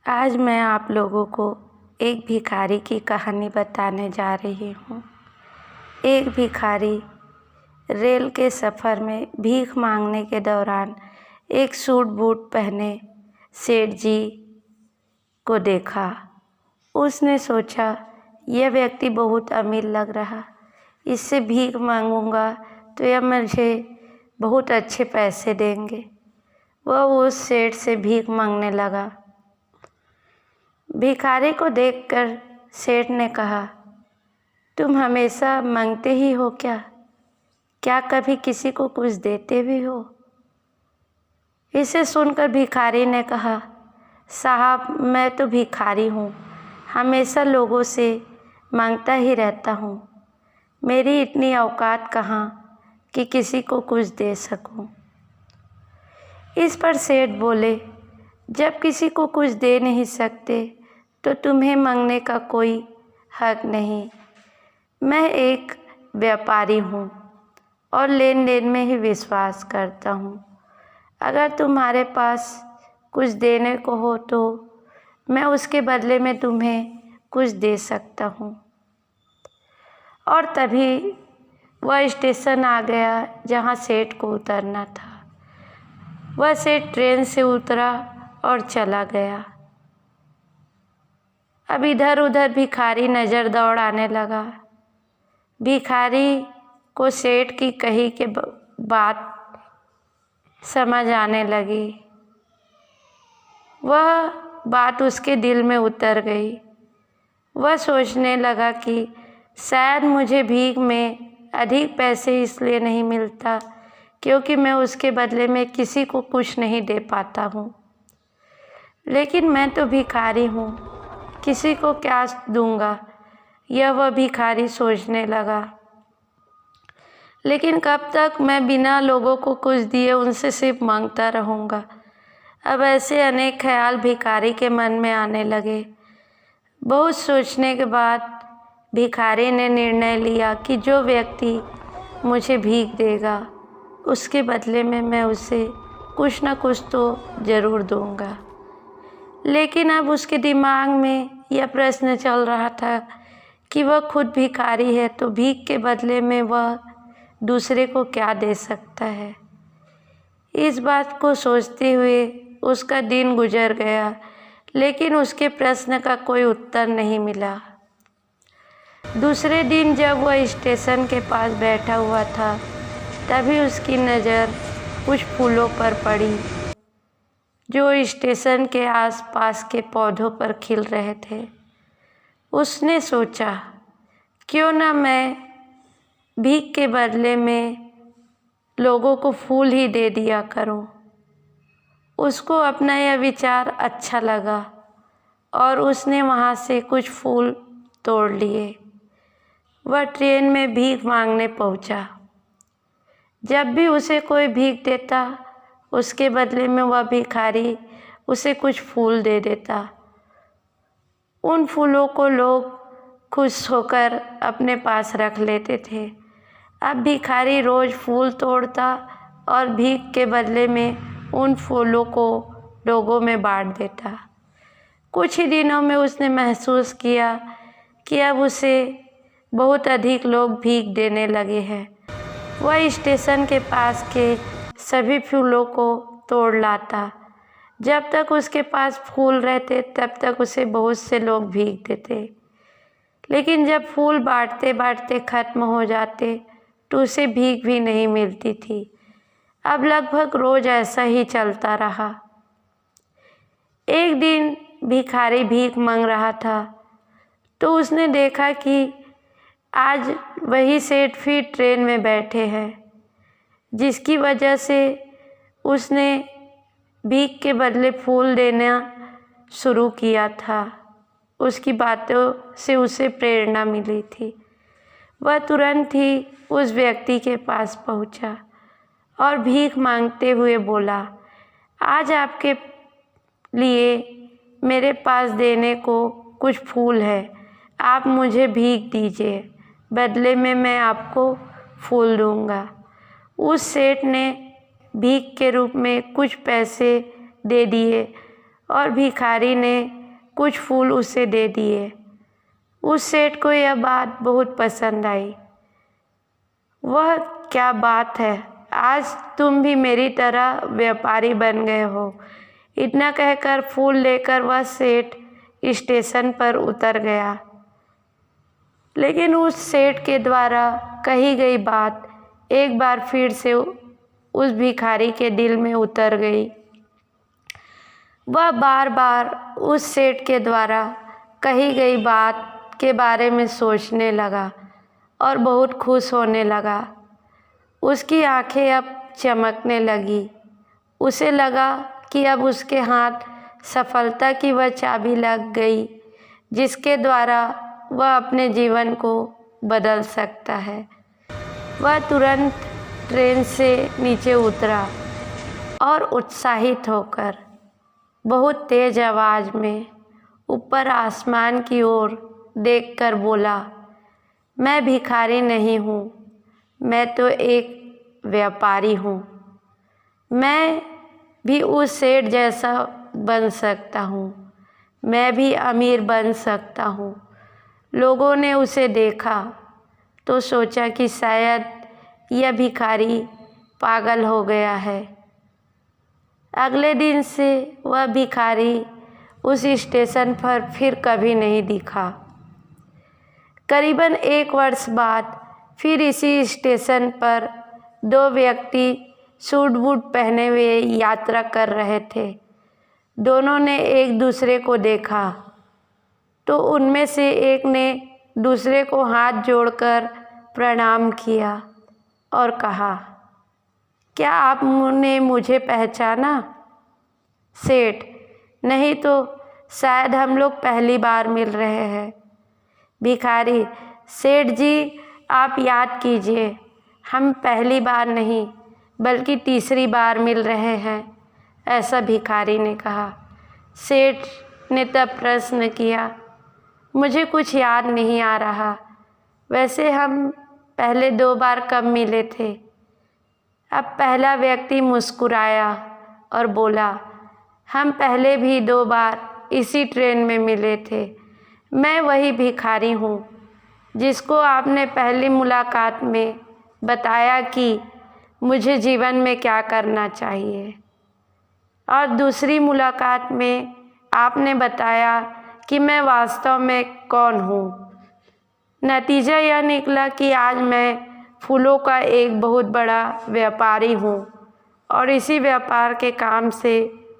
आज मैं आप लोगों को एक भिखारी की कहानी बताने जा रही हूँ। एक भिखारी रेल के सफ़र में भीख मांगने के दौरान एक सूट बूट पहने सेठ जी को देखा। उसने सोचा, यह व्यक्ति बहुत अमीर लग रहा, इससे भीख मांगूंगा तो यह मुझे बहुत अच्छे पैसे देंगे। वह उस सेठ से भीख मांगने लगा। भिखारी को देखकर सेठ ने कहा, तुम हमेशा मांगते ही हो क्या? क्या कभी किसी को कुछ देते भी हो? इसे सुनकर भिखारी ने कहा, साहब मैं तो भिखारी हूँ, हमेशा लोगों से मांगता ही रहता हूँ। मेरी इतनी औकात कहाँ कि किसी को कुछ दे सकूँ। इस पर सेठ बोले, जब किसी को कुछ दे नहीं सकते तो तुम्हें मांगने का कोई हक नहीं। मैं एक व्यापारी हूँ और लेन देन में ही विश्वास करता हूँ। अगर तुम्हारे पास कुछ देने को हो तो मैं उसके बदले में तुम्हें कुछ दे सकता हूँ। और तभी वह स्टेशन आ गया जहाँ सेठ को उतरना था। वह सेठ ट्रेन से उतरा और चला गया। अब इधर उधर भिखारी नज़र दौड़ाने लगा। भिखारी को सेठ की कही के बात समझ आने लगी। वह बात उसके दिल में उतर गई। वह सोचने लगा कि शायद मुझे भीख में अधिक पैसे इसलिए नहीं मिलता क्योंकि मैं उसके बदले में किसी को कुछ नहीं दे पाता हूँ। लेकिन मैं तो भिखारी हूँ, किसी को क्या दूंगा, यह वह भिखारी सोचने लगा। लेकिन कब तक मैं बिना लोगों को कुछ दिए उनसे सिर्फ मांगता रहूँगा। अब ऐसे अनेक ख्याल भिखारी के मन में आने लगे। बहुत सोचने के बाद भिखारी ने निर्णय लिया कि जो व्यक्ति मुझे भीख देगा उसके बदले में मैं उसे कुछ न कुछ तो ज़रूर दूंगा। लेकिन अब उसके दिमाग में यह प्रश्न चल रहा था कि वह खुद भिखारी है तो भीख के बदले में वह दूसरे को क्या दे सकता है। इस बात को सोचते हुए उसका दिन गुजर गया, लेकिन उसके प्रश्न का कोई उत्तर नहीं मिला। दूसरे दिन जब वह स्टेशन के पास बैठा हुआ था तभी उसकी नज़र कुछ फूलों पर पड़ी जो स्टेशन के आसपास के पौधों पर खिल रहे थे। उसने सोचा, क्यों ना मैं भीख के बदले में लोगों को फूल ही दे दिया करूं। उसको अपना यह विचार अच्छा लगा और उसने वहां से कुछ फूल तोड़ लिए। वह ट्रेन में भीख मांगने पहुंचा। जब भी उसे कोई भीख देता उसके बदले में वह भिखारी उसे कुछ फूल दे देता। उन फूलों को लोग खुश होकर अपने पास रख लेते थे। अब भिखारी रोज़ फूल तोड़ता और भीख के बदले में उन फूलों को लोगों में बांट देता। कुछ ही दिनों में उसने महसूस किया कि अब उसे बहुत अधिक लोग भीख देने लगे हैं। वह स्टेशन के पास के सभी फूलों को तोड़ लाता। जब तक उसके पास फूल रहते तब तक उसे बहुत से लोग भीख देते, लेकिन जब फूल बांटते बांटते ख़त्म हो जाते तो उसे भीख भी नहीं मिलती थी। अब लगभग रोज़ ऐसा ही चलता रहा। एक दिन भिखारी भीख मांग रहा था तो उसने देखा कि आज वही सेठ फिर ट्रेन में बैठे हैं, जिसकी वजह से उसने भीख के बदले फूल देना शुरू किया था। उसकी बातों से उसे प्रेरणा मिली थी। वह तुरंत ही उस व्यक्ति के पास पहुंचा और भीख मांगते हुए बोला, आज आपके लिए मेरे पास देने को कुछ फूल है, आप मुझे भीख दीजिए, बदले में मैं आपको फूल दूंगा। उस सेठ ने भीख के रूप में कुछ पैसे दे दिए और भिखारी ने कुछ फूल उसे दे दिए। उस सेठ को यह बात बहुत पसंद आई। वह क्या बात है, आज तुम भी मेरी तरह व्यापारी बन गए हो। इतना कहकर फूल लेकर वह सेठ स्टेशन पर उतर गया। लेकिन उस सेठ के द्वारा कही गई बात एक बार फिर से उस भिखारी के दिल में उतर गई। वह बार बार उस सेठ के द्वारा कही गई बात के बारे में सोचने लगा और बहुत खुश होने लगा। उसकी आंखें अब चमकने लगी। उसे लगा कि अब उसके हाथ सफलता की वह चाबी लग गई जिसके द्वारा वह अपने जीवन को बदल सकता है। वह तुरंत ट्रेन से नीचे उतरा और उत्साहित होकर बहुत तेज आवाज़ में ऊपर आसमान की ओर देखकर बोला, मैं भिखारी नहीं हूँ, मैं तो एक व्यापारी हूँ। मैं भी उस सेठ जैसा बन सकता हूँ, मैं भी अमीर बन सकता हूँ। लोगों ने उसे देखा तो सोचा कि शायद यह भिखारी पागल हो गया है। अगले दिन से वह भिखारी उस स्टेशन पर फिर कभी नहीं दिखा। करीबन 1 वर्ष बाद फिर इसी स्टेशन पर 2 व्यक्ति सूट बूट पहने हुए यात्रा कर रहे थे। दोनों ने एक दूसरे को देखा तो उनमें से एक ने दूसरे को हाथ जोड़कर प्रणाम किया और कहा, क्या आपने मुझे पहचाना? सेठ, नहीं तो शायद हम लोग पहली बार मिल रहे हैं। भिखारी, सेठ जी आप याद कीजिए, हम पहली बार नहीं बल्कि तीसरी बार मिल रहे हैं, ऐसा भिखारी ने कहा। सेठ ने तब प्रश्न किया, मुझे कुछ याद नहीं आ रहा, वैसे हम पहले 2 बार कब मिले थे? अब पहला व्यक्ति मुस्कुराया और बोला, हम पहले भी 2 बार इसी ट्रेन में मिले थे। मैं वही भिखारी हूँ जिसको आपने पहली मुलाकात में बताया कि मुझे जीवन में क्या करना चाहिए, और दूसरी मुलाकात में आपने बताया कि मैं वास्तव में कौन हूँ। नतीजा यह निकला कि आज मैं फूलों का एक बहुत बड़ा व्यापारी हूँ और इसी व्यापार के काम से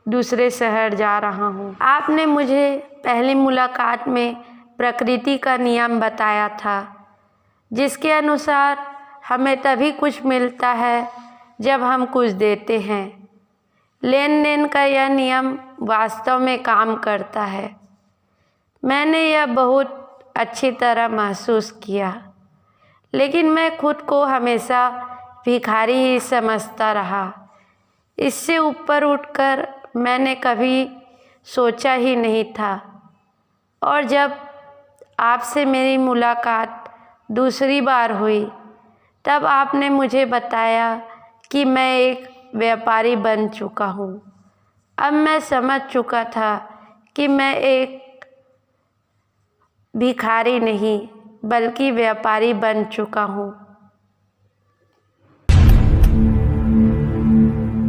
दूसरे शहर जा रहा हूँ। आपने मुझे पहली मुलाकात में प्रकृति का नियम बताया था, जिसके अनुसार हमें तभी कुछ मिलता है जब हम कुछ देते हैं। लेन देन का यह नियम वास्तव में काम करता है। मैंने यह बहुत अच्छी तरह महसूस किया, लेकिन मैं खुद को हमेशा भिखारी ही समझता रहा। इससे ऊपर उठकर मैंने कभी सोचा ही नहीं था, और जब आपसे मेरी मुलाकात दूसरी बार हुई तब आपने मुझे बताया कि मैं एक व्यापारी बन चुका हूँ। अब मैं समझ चुका था कि मैं एक भिखारी नहीं बल्कि व्यापारी बन चुका हूँ।